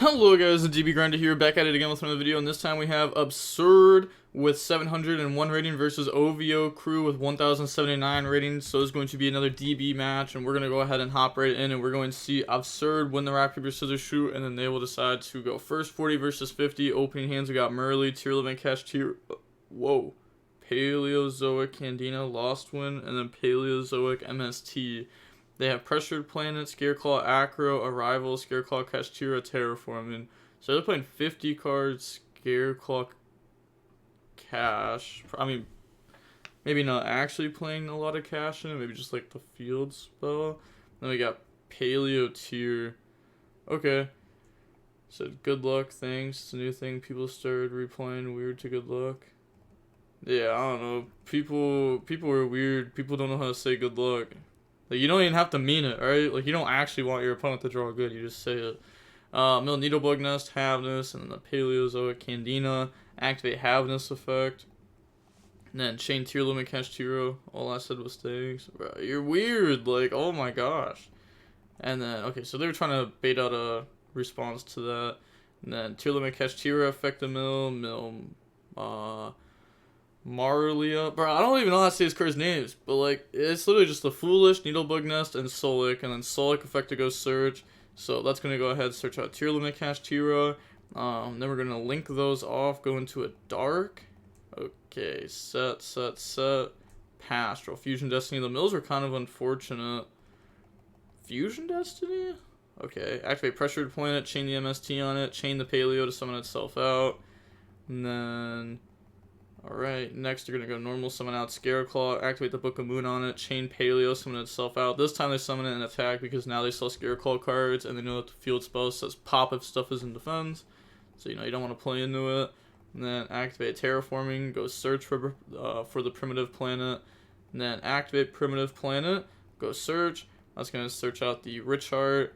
Hello guys, it's DB Grinder here, back at it again with another video, and this time we have Absurd with 701 rating versus OVO Crew with 1079 rating. So it's going to be another DB match, and we're going to go ahead and hop right in, and we're going to see Absurd win the rock, paper, scissors, shoot, and then they will decide to go first. 40 versus 50, opening hands, we got Merly, Tearlament, Kashtira, whoa, Paleozoic, Candina, Lost Wind, and then Paleozoic, MST. They have Pressured Planet, Scareclaw, Acro, Arrival, Scareclaw, Kashtira, Terraforming. So they're playing 50 cards, Scareclaw, Cash. I mean, maybe not actually playing a lot of cash in it, maybe just like the field spell. Then we got Paleo Tier. Okay. So good luck, thanks. It's a new thing. People started replaying weird to good luck. Yeah, I don't know. People are weird. People don't know how to say good luck. Like, you don't even have to mean it, right? Like, you don't actually want your opponent to draw good, you just say it. Mill Needlebug Nest, Haveness, and then the Paleozoic Candina, activate Haveness effect. And then Chain Tearlament, Kashtira, all I said was thanks. Bro, you're weird, like, oh my gosh. And then, okay, so they were trying to bait out a response to that. And then Tearlament, Kashtira, affect the Mill, Marlia, bro, I don't even know how to say his card's names, but like, it's literally just the Foolish, Needlebug Nest, and Solic, and then Solic effect to go search. So that's gonna go ahead and search out Tearlament, Kashtira. Then we're gonna link those off, go into a dark. Okay, set. Pastoral, Fusion Destiny. The mills were kind of unfortunate. Fusion Destiny? Okay, activate Pressured Planet, chain the MST on it, chain the Paleo to summon itself out, and then. Alright, next they're going to go normal, summon out Scareclaw, activate the Book of Moon on it, chain Paleo, summon itself out. This time they summon it and attack because now they saw Scareclaw cards and they know that the field spell says pop if stuff is in defense. So, you know, you don't want to play into it. And then activate Terraforming, go search for the Primitive Planet. And then activate Primitive Planet, go search. That's going to search out the Rich Heart.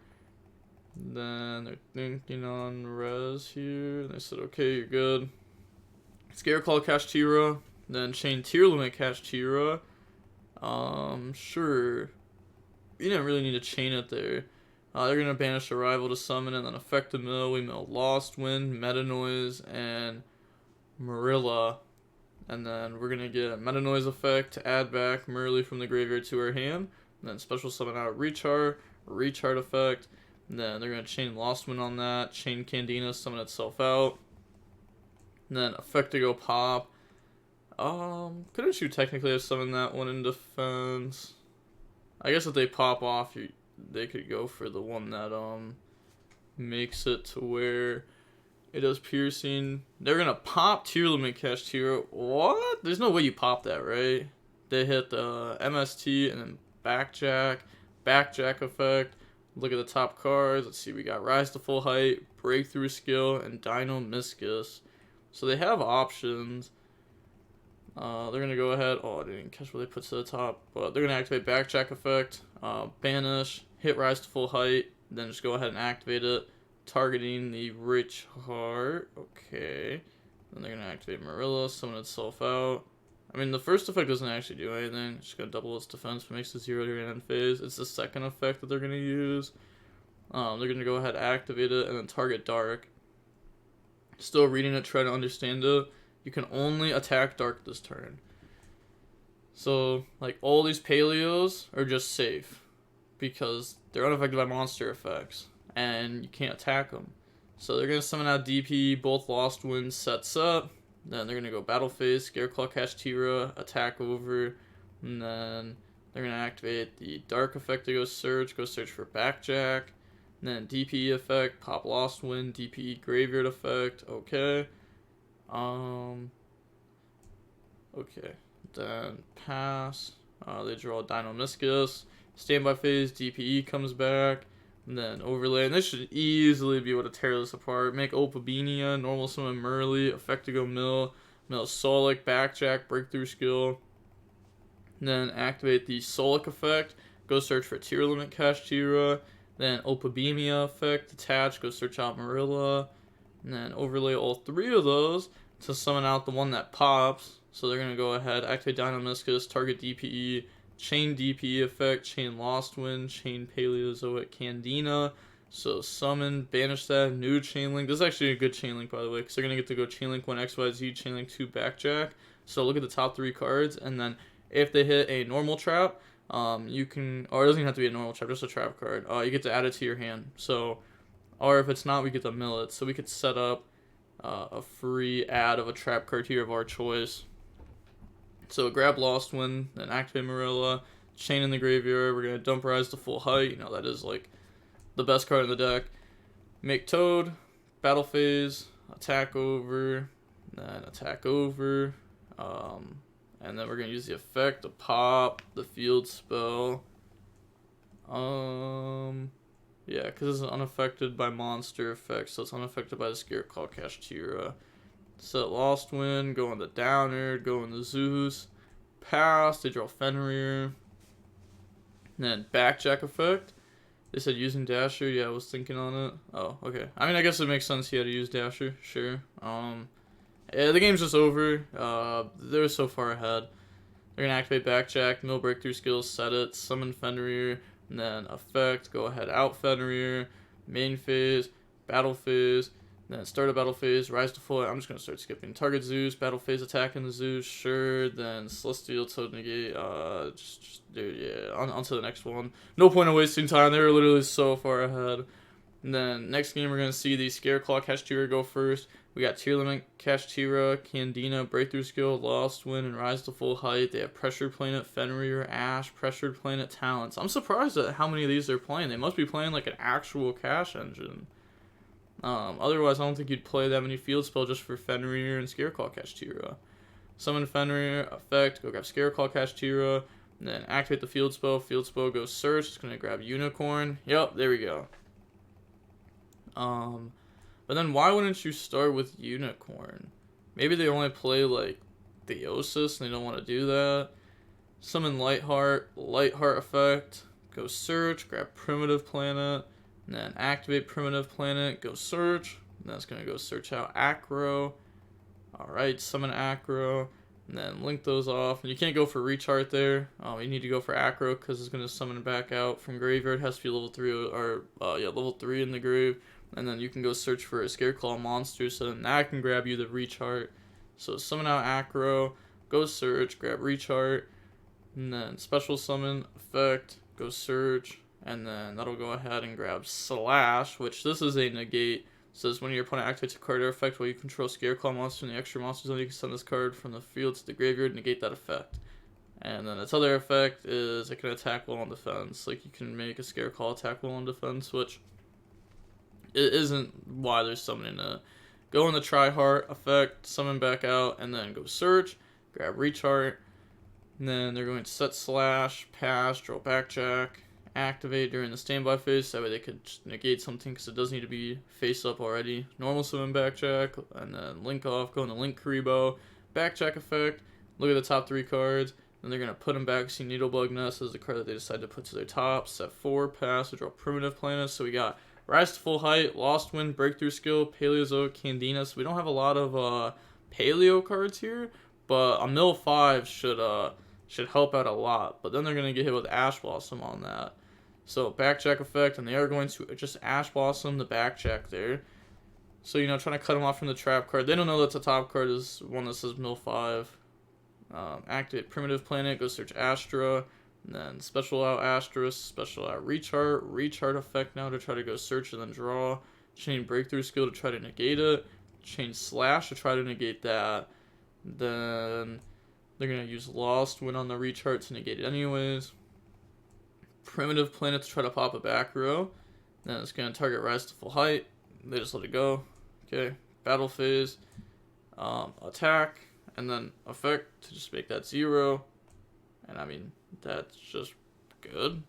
Then they're thinking on res here. They said, okay, you're good. Scareclaw, Kashtira, then chain Tearlament, Kashtira. Sure. You didn't really need to chain it there. They're going to banish Arrival to summon and then affect the mill. We mill Lost Wind, Meta Noise, and Marilla. And then we're going to get a Meta Noise effect to add back Merly from the graveyard to her hand. And then special summon out Rechar effect. And then they're going to chain Lost Wind on that. Chain Candina, summon itself out. And then effect to go pop. Couldn't you technically have summoned that one in defense? I guess if they pop off, they could go for the one that makes it to where it does piercing. They're gonna pop Tearlament, Kashtira. What? There's no way you pop that, right? They hit the MST and then backjack effect. Look at the top cards. Let's see, we got Rise to Full Height, Breakthrough Skill, and Dino Miscus. So they have options. They're going to go ahead. Oh, I didn't catch what they put to the top. But they're going to activate Backjack effect, banish, hit Rise to Full Height, then just go ahead and activate it, targeting the Rich Heart. Okay. Then they're going to activate Marilla, summon itself out. I mean, the first effect doesn't actually do anything. It's just going to double its defense, but makes it 0 during end phase. It's the second effect that they're going to use. They're going to go ahead, activate it, and then target Dark. Still reading it, try to understand it. You can only attack Dark this turn. So, like, all these Paleos are just safe. Because they're unaffected by monster effects. And you can't attack them. So they're going to summon out DP, both Lost Winds sets up. Then they're going to go Battle Phase, Scareclaw, Kashtira, attack over. And then they're going to activate the Dark effect to go search for Backjack. And then DPE effect, pop Lost Wind, DPE graveyard effect, okay. Okay. Then pass. They draw Dino Miscus. Standby phase, DPE comes back. And then overlay. And this should easily be able to tear this apart. Make Opabinia, normal summon Merly, effect to go mill Solic, Backjack, breakthrough skill. And then activate the Solic effect. Go search for Tearlament, Kashtira. Then Opabemia effect, attach, go search out Marilla, and then overlay all three of those to summon out the one that pops. So they're going to go ahead, activate Dino Miscus, target DPE, chain DPE effect, chain Lost Wind, chain Paleozoic Candina, So summon, banish that, new chain link. This is actually a good chain link, by the way, because they're gonna get to go chain link 1 XYZ, chain link 2 backjack. So look at the top 3 cards, and then if they hit a normal trap, you can, or it doesn't even have to be a normal trap, just a trap card. You get to add it to your hand. So, or if it's not, we get to mill it. So we could set up a free add of a trap card here of our choice. So grab Lost Wind, then activate Marilla, chain in the graveyard. We're gonna dump Rise to full height. You know that is like the best card in the deck. Make Toad, battle phase, attack over, then attack over, and then we're gonna use the effect to pop the field spell. Yeah, because it's unaffected by monster effects, so it's unaffected by the Scareclaw Kashtira. Set Lost Wind, go in the Downer, go in the Zeus, pass, they draw Fenrir, and then Backjack effect. They said using Dasher. Yeah, I was thinking on it. Oh, okay. I mean, I guess it makes sense he had to use Dasher. Sure. Yeah, the game's just over. They're so far ahead. They're gonna activate Backjack, mill breakthrough skills, set it, summon Fenrir, and then effect, go ahead, out Fenrir, main phase, battle phase, then start a battle phase, rise to full. I'm just gonna start skipping. Target Zeus, battle phase, attacking the Zeus, sure. Then Celestial Toad negate. Dude, yeah. On to the next one. No point in wasting time. They were literally so far ahead. And then next game we're gonna see the Scareclaw Kashtira go first. We got Tearlament, Kashtira, Candina, Breakthrough Skill, Lost Wind, and Rise to Full Height. They have Pressured Planet, Fenrir, Ash, Pressured Planet, Talents. I'm surprised at how many of these they're playing. They must be playing like an actual cash engine. Otherwise, I don't think you'd play that many field spell just for Fenrir and Scareclaw Kashtira. Summon Fenrir, effect, go grab Scareclaw Kashtira, and then activate the field spell. Field spell goes search. It's gonna grab Unicorn. Yep, there we go. But then why wouldn't you start with Unicorn? Maybe they only play like Theosis and they don't want to do that. Summon Lightheart effect, go search, grab Primitive Planet, and then activate Primitive Planet, go search, and that's going to go search out Acro. Alright, summon Acro, and then link those off. And you can't go for Rechart there. You need to go for Acro because it's going to summon it back out from graveyard. It has to be level 3 or level 3 in the grave. And then you can go search for a Scareclaw monster, so then that can grab you the Rechart. So summon out Acro, go search, grab Rechart, and then special summon, effect, go search, and then that'll go ahead and grab Slash, which this is a negate. It says when your opponent activates a card or effect while you control Scareclaw monster in the extra monster zone, you can send this card from the field to the graveyard and negate that effect. And then its other effect is it can attack while on defense. Like you can make a Scareclaw attack while on defense, which it isn't why they're summoning it. Go in the Tryhard effect, summon back out, and then go search, grab Rechart, and then they're going to set Slash, pass, draw Backjack, activate during the standby phase, that way they could just negate something because it does need to be face up already. Normal summon Backjack, and then link off, go into Link Karibo, Backjack effect, look at the top 3 cards, then they're going to put them back. See Needlebug Nest is the card that they decide to put to their top, set 4, pass, to draw Primitive Planet, so we got Rise to Full Height, Lost Wind, Breakthrough Skill, Paleozoic, Candina. So we don't have a lot of Paleo cards here, but a mill 5 should help out a lot. But then they're gonna get hit with Ash Blossom on that. So Backjack effect, and they are going to just Ash Blossom the Backjack there. So trying to cut them off from the trap card. They don't know that the top card is one that says mill 5. Activate Primitive Planet, go search Astra. And then special out Asterisk, special out Rechart effect now to try to go search and then draw. Chain Breakthrough Skill to try to negate it. Chain Slash to try to negate that. Then they're going to use Lost Wind on the Rechart to negate it anyways. Primitive Planet to try to pop a back row. Then it's going to target Rise to Full Height. They just let it go. Okay, battle phase. Attack. And then effect to just make that 0. And I mean, that's just good.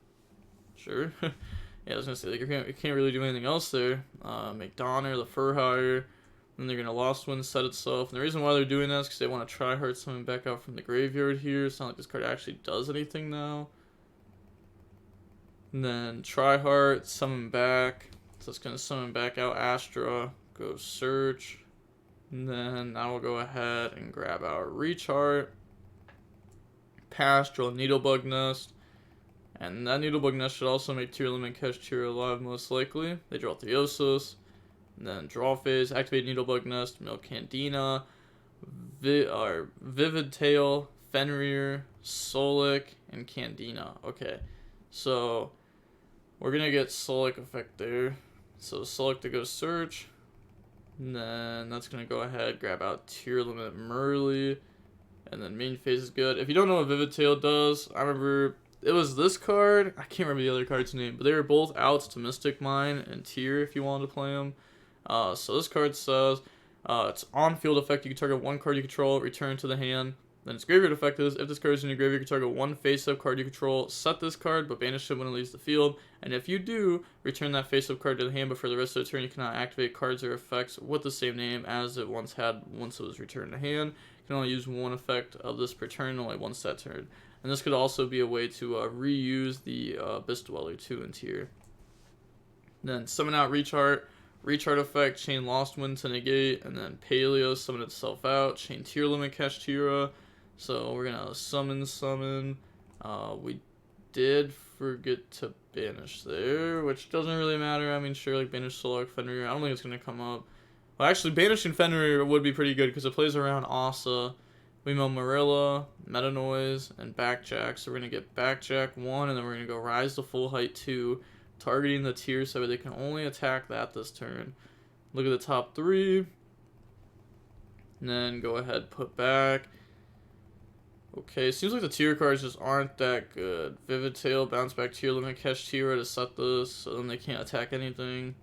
Sure. Yeah, I was going to say, like, you can't really do anything else there. Make Donner, the Fur Hire. Then they're going to Lost Wind set itself. And the reason why they're doing that is because they want to try hard something back out from the graveyard here. It's not like this card actually does anything now. And then try hard, summon back. So it's going to summon back out Astra. Go search. And then I will go ahead and grab our Rechart. Pass, draw Needlebug Nest, And that Needlebug Nest should also make Tearlament Kashtira alive, most likely. They draw Theosis. And then draw phase, activate Needlebug Nest, mill Candina, Vivid Tail, Fenrir, Solic, and Candina. Okay, so we're gonna get Solic effect there. So Solic to go search. And then that's gonna go ahead, grab out Tearlament Merly. And then main phase is good. If you don't know what Vivid Tail does, I remember it was this card. I can't remember the other card's name, but they were both outs to Mystic Mine and Tear if you wanted to play them. So this card says it's on field effect. You can target one card you control, return to the hand. Then its graveyard effect is if this card is in your graveyard, you can target one face-up card you control, set this card, but banish it when it leaves the field. And if you do, return that face-up card to the hand, but for the rest of the turn, you cannot activate cards or effects with the same name as it once had once it was returned to hand. You can only use one effect of this per turn, only once that turn. And this could also be a way to reuse the Abyss Dweller too in tier. Then summon out Recharge. Recharge effect, chain Lost Wind to negate, and then Paleo, summon itself out, chain Tearlament Kashtira. So we're gonna summon. We did forget to banish there, which doesn't really matter. I mean, sure, like banish Solak, Fenrir. I don't think it's gonna come up. Well, actually, banishing Fenrir would be pretty good because it plays around Asa. We mill Marilla, Meta Noise, and Backjack. So we're gonna get Backjack 1, and then we're gonna go Rise to Full Height 2. Targeting the tier so they can only attack that this turn. Look at the top 3. And then go ahead, put back. Okay, seems like the tier cards just aren't that good. Vivid Tail, bounce back Tearlament Kashtira to set this, so then they can't attack anything.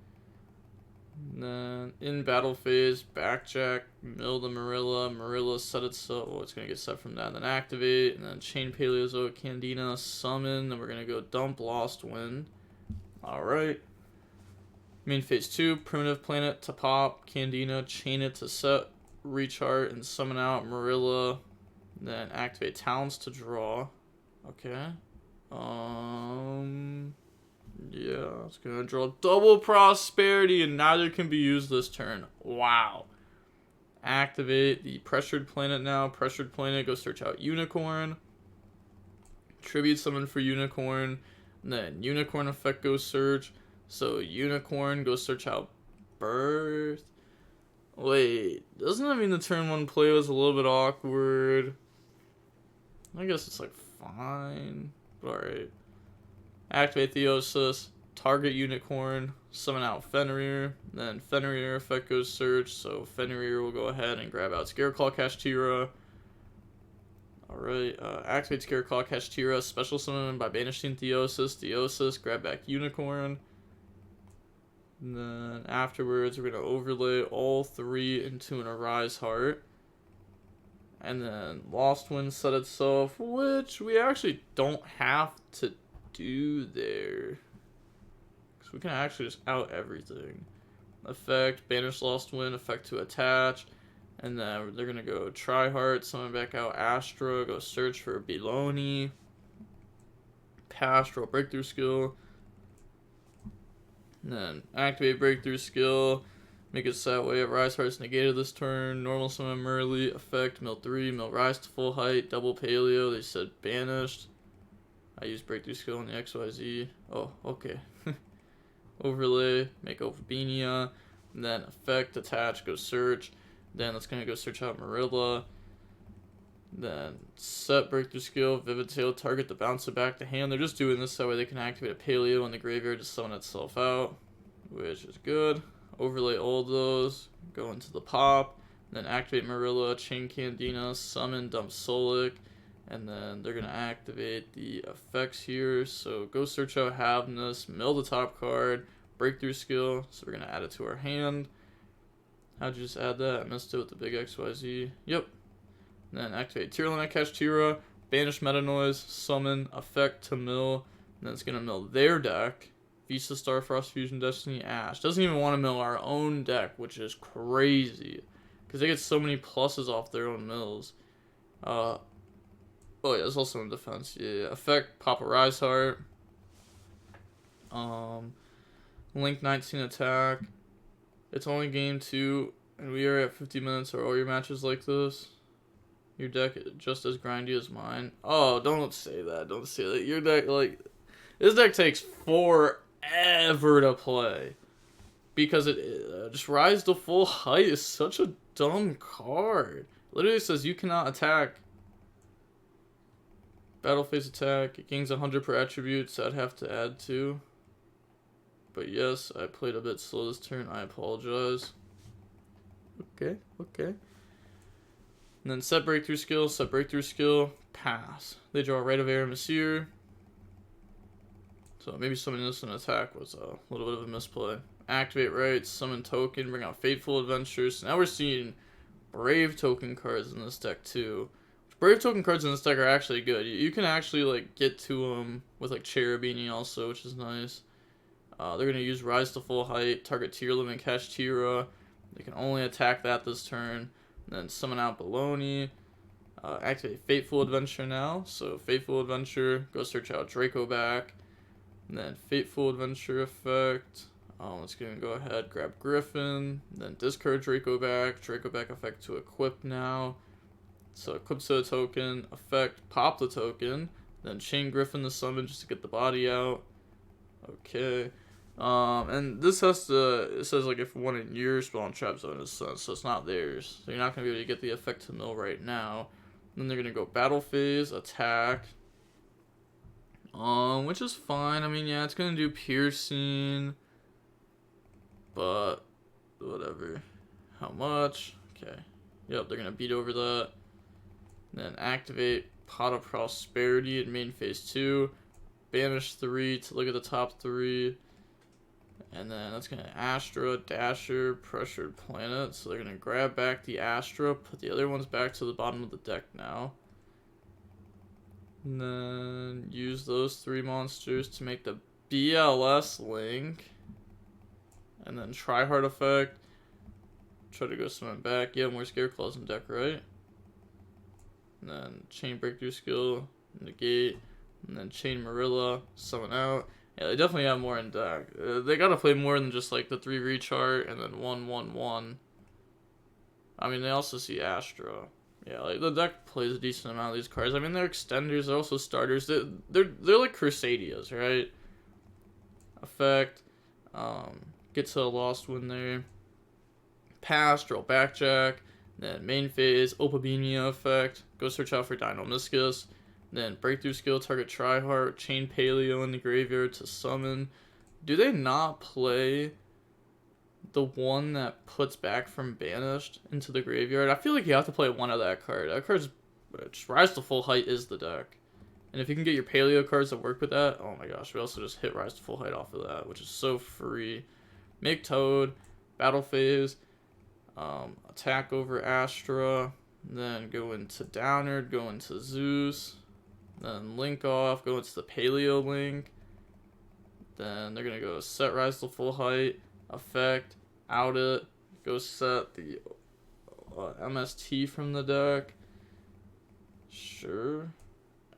And then in battle phase, Backjack, mill the Marilla. Marilla set itself. Oh, it's gonna get set from that. And then activate, and then chain Paleozoic Candina, summon. Then we're gonna go dump Lost Wind. Alright. Main phase 2, primitive planet to pop, Candina, chain it to set, recharge, and summon out Marilla. Then activate talents to draw. Okay. Yeah, it's gonna draw double prosperity and neither can be used this turn. Wow. Activate the pressured planet now. Pressured planet, go search out Unicorn. Tribute summon for Unicorn. And then Unicorn effect goes search. So Unicorn goes search out Birth. Wait, doesn't that mean the turn 1 play was a little bit awkward? I guess it's like fine. But alright. Activate Theosis. Target Unicorn. Summon out Fenrir. Then Fenrir effect goes search. So Fenrir will go ahead and grab out Scareclaw Kashtira. Alright, activate Scareclaw Kashtira, special summon by banishing Theosis, grab back Unicorn. And then afterwards, we're going to overlay all 3 into an Arise Heart. And then Lost Wind set itself, which we actually don't have to do there. Because we can actually just out everything. Effect, banish Lost Wind, effect to attach. And then they're going to go Tryhard, summon back out Astra, go search for Beloni. Pastoral Breakthrough Skill. And then activate Breakthrough Skill. Make it so that way Rise Heart's negated this turn. Normal summon Merly. Effect, mill 3, mill Rise to Full Height. Double Paleo. They said banished. I used Breakthrough Skill on the XYZ. Oh, okay. Overlay. Make Ophibinia. And then effect, attach, go search. Then it's going to go search out Marilla. Then set Breakthrough Skill, Vivid Tail, target to bounce it back to hand. They're just doing this so that way they can activate a Paleo in the graveyard to summon itself out, which is good. Overlay all those, go into the pop, then activate Marilla, chain Candina, summon, dump Solic, and then they're going to activate the effects here. So go search out Havness, mill the top card, Breakthrough Skill, so we're going to add it to our hand. How'd you just add that? I missed it with the big XYZ. Yep. And then activate Tearlament Kashtira, banish Meta Noise, summon, effect to mill. And then it's going to mill their deck. Visa Star, Frost Fusion, Destiny, Ash. Doesn't even want to mill our own deck, which is crazy. Because they get so many pluses off their own mills. Oh yeah, it's also in defense. Yeah. Effect, pop a Rise Heart. Link 19 attack. It's only game 2, and we are at 50 minutes. Are all your matches like this? Your deck is just as grindy as mine. Oh, don't say that. Don't say that. Your deck, like, This deck takes forever to play. Because it just Rise to Full Height is such a dumb card. Literally says you cannot attack. Battle phase attack. It gains 100 per attribute, so I'd have to add 2. But yes, I played a bit slow this turn. I apologize. Okay. And then set breakthrough skill, pass. They draw Rite of Aramesir. So maybe summoning this in attack was a little bit of a misplay. Activate rights, summon token, bring out Fateful Adventures. So now we're seeing Brave token cards in this deck too. Brave token cards in this deck are actually good. You can actually like get to them with like Cherubini also, which is nice. They're going to use Rise to Full Height, target Tearlament, Kashtira. They can only attack that this turn. Then summon out Baloney. Activate Fateful Adventure now. So Fateful Adventure, go search out Draco back. And then Fateful Adventure effect. It's going to go ahead, grab Griffin. Then discard Draco back. Draco back effect to equip now. So equip to a token, effect, pop the token. Then chain Griffin to summon just to get the body out. Okay. And this has to, it says like if one in your spawn trap zone is sent, so it's not theirs. So you're not going to be able to get the effect to mill right now. Then they're going to go battle phase, attack. Which is fine. I mean, yeah, it's going to do piercing. But, whatever. How much? Okay. Yep, they're going to beat over that. Then activate Pot of Prosperity in main phase 2. Banish 3 to look at the top 3. And then that's going to Astra, Dasher, Pressured Planet. So they're going to grab back the Astra, put the other ones back to the bottom of the deck now. And then use those 3 monsters to make the BLS link. And then Tryhard effect. Try to go summon back. Yeah, more Scareclaws in deck, right? And then Chain Breakthrough skill, negate. And then Chain Marilla, summon out. Yeah, they definitely have more in deck. They gotta play more than just like the 3 rechart and then 1/1/1. I mean, they also see Astra. Yeah, like the deck plays a decent amount of these cards. I mean, they're extenders, they're also starters. They're like Crusadias, right? Effect. Get to a lost one there. Pass, draw backjack. Then main phase, Opabinia effect. Go search out for Dinomyscus. Then breakthrough skill, target Tryhard, chain Paleo in the graveyard to summon. Do they not play the one that puts back from banished into the graveyard? I feel like you have to play one of that card. That card's just Rise to Full Height is the deck. And if you can get your Paleo cards that work with that, oh my gosh, we also just hit Rise to Full Height off of that, which is so free. Make Toad, battle phase, attack over Astra, then go into Downard, go into Zeus. Then link off, go into the Paleo link. Then they're going to go set Rise to Full Height, effect, out it, go set the MST from the deck. Sure.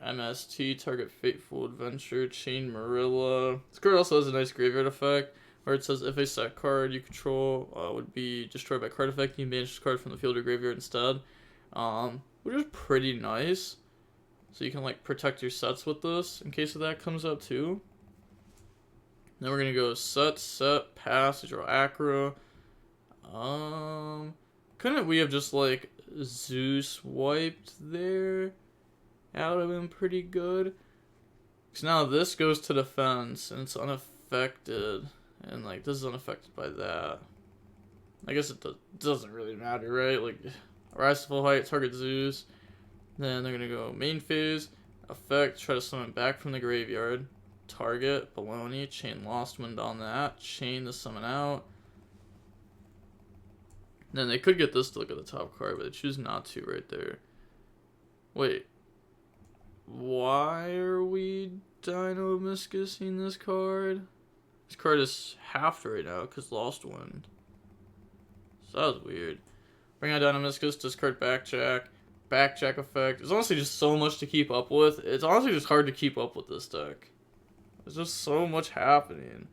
MST, target Fateful Adventure, chain Marilla. This card also has a nice graveyard effect, where it says if a set card you control would be destroyed by card effect, you can banish this card from the field or graveyard instead. Which is pretty nice. So you can like protect your sets with this in case of that comes up too. Then we're gonna go set, pass, draw Acro. Couldn't we have just like Zeus wiped there? That would have been pretty good. Cause now this goes to defense and it's unaffected, and like this is unaffected by that. I guess it doesn't really matter, right? Like Rise to Full Height, target Zeus. Then they're going to go main phase, effect, try to summon back from the graveyard, target, Baloney, chain Lost Wind on that, chain to summon out. Then they could get this to look at the top card, but they choose not to right there. Wait. Why are we Dinomyscusing this card? This card is halved right now because Lost Wind. So that was weird. Bring out Dinomyscus, discard Backjack effect. It's honestly just so much to keep up with. It's honestly just hard to keep up with this deck. There's just so much happening.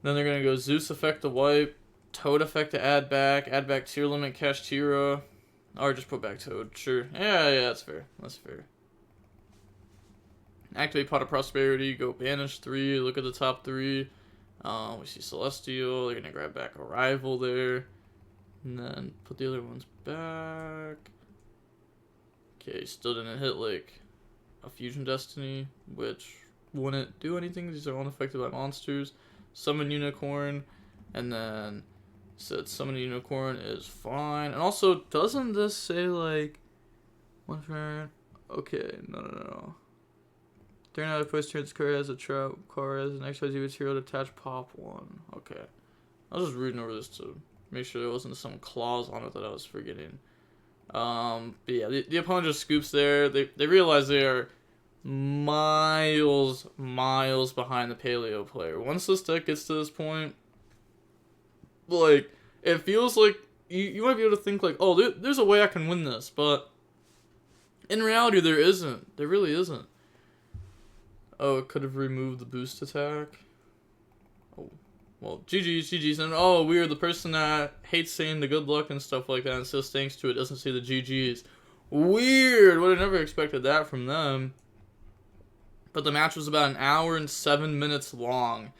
Then they're going to go Zeus effect to wipe, Toad effect to add back Tearlament, Kashtira, or just put back Toad. Sure. Yeah, that's fair. That's fair. Activate Pot of Prosperity, go banish 3, look at the top 3. We see Celestial, they're going to grab back Arrival there. And then put the other ones back. Okay, still didn't hit like a Fusion Destiny, which wouldn't do anything. These are unaffected by monsters. Summon Unicorn, and then said Summon Unicorn is fine. And also, doesn't this say like one turn? Okay, no. During another push, turns card as a trap card as an XYZ material to attach pop 1. Okay. I was just reading over this to make sure there wasn't some clause on it that I was forgetting. But yeah, the opponent just scoops there. They realize they are miles behind the Paleo player. Once this deck gets to this point, like, it feels like you might be able to think like, oh, there's a way I can win this, but in reality there isn't. There really isn't. Oh, it could have removed the boost attack. Oh, well, GG's, and oh, weird, the person that hates saying the good luck and stuff like that and says thanks to it doesn't say the GG's. Weird, would have never expected that from them. But the match was about 1 hour and 7 minutes long.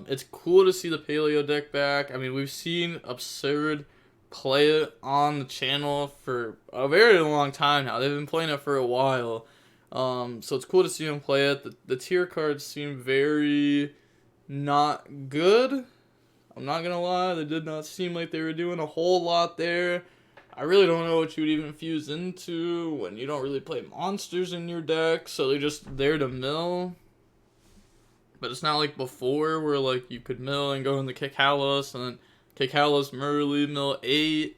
It's cool to see the Paleo deck back. I mean, we've seen Absurd play it on the channel for a very long time now. They've been playing it for a while. So it's cool to see them play it. The tier cards seem very not good. I'm not gonna lie, they did not seem like they were doing a whole lot there. I really don't know what you would even fuse into when you don't really play monsters in your deck, so they're just there to mill. But it's not like before where like you could mill and go into Kikalas and then Kikalas Merly mill 8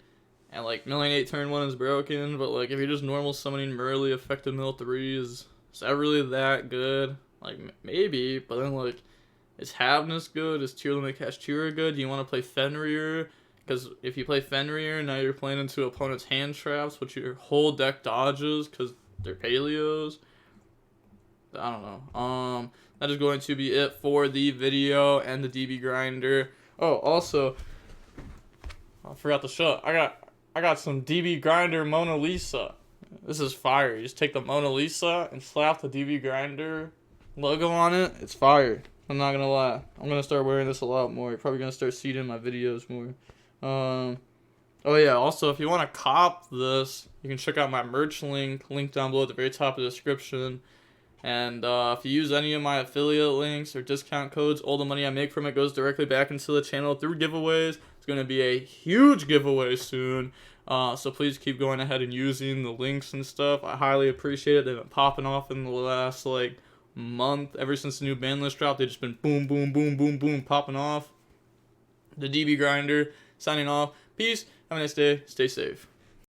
and like milling 8 turn 1 is broken. But like if you're just normal summoning Merly effective mill 3, is that really that good? Like maybe, but then like is Havnus good? Is Tearlament Kashtira good? Do you want to play Fenrir? Because if you play Fenrir, now you're playing into opponent's hand traps, which your whole deck dodges because they're Paleos. I don't know. That is going to be it for the video and the DB grinder. Oh, also, I forgot to show. I got some DB grinder Mona Lisa. This is fire. You just take the Mona Lisa and slap the DB grinder logo on it. It's fire. I'm not gonna lie. I'm gonna start wearing this a lot more. You're probably gonna start seeing it in my videos more. Oh yeah, also if you want to cop this, you can check out my merch link down below at the very top of the description. And if you use any of my affiliate links or discount codes, all the money I make from it goes directly back into the channel through giveaways. It's going to be a huge giveaway soon. So please keep going ahead and using the links and stuff. I highly appreciate it. They've been popping off in the last like month. Ever since the new ban list dropped, they've just been boom, boom, boom, boom, boom, popping off. The DB Grinder, signing off. Peace. Have a nice day. Stay safe.